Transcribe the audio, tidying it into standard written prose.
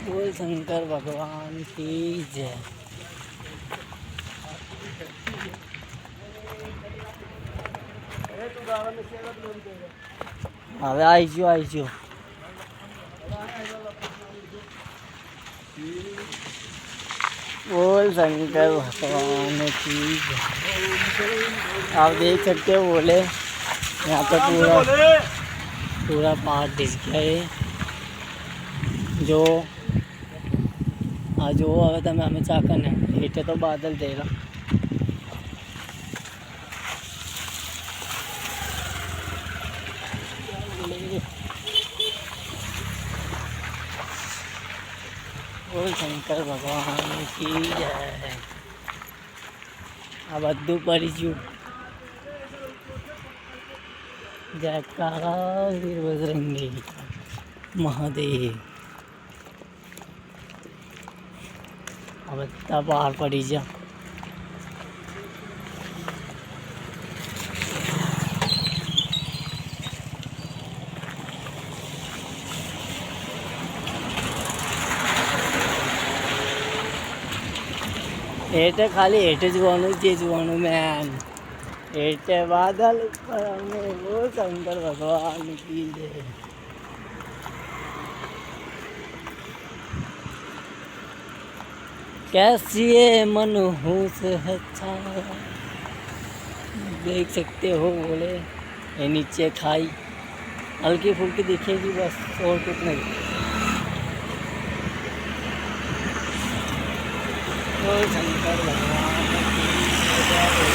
बोल शंकर भगवान की जय। હવે આવીશું बोल शंकर भगवान की जय। आप देख सकते हो बोले यहाँ पे पूरा पहाड़ दिख गया है जो आज वो હવે તમે અમે ચાકને એટલે તો બાદલ દેખા બોલ શંકર ભગવાન की जय। આ બધું પડી ગયું જયકારા વીર બજરંગી મહાદેવ। આ બધા બહાર પડી ગયા એટલે ખાલી હેઠે જોવાનું જે જોવાનું મેન હેઠે બાદલ ઉપર અમે બોલ શંકર ભગવાન की जय। कैसी है मनहूस है छाया देख सकते हो बोले ये नीचे खाई हल्की फुल्की दिखेगी बस और कुछ नहीं। बोल शंकर भगवान की जय।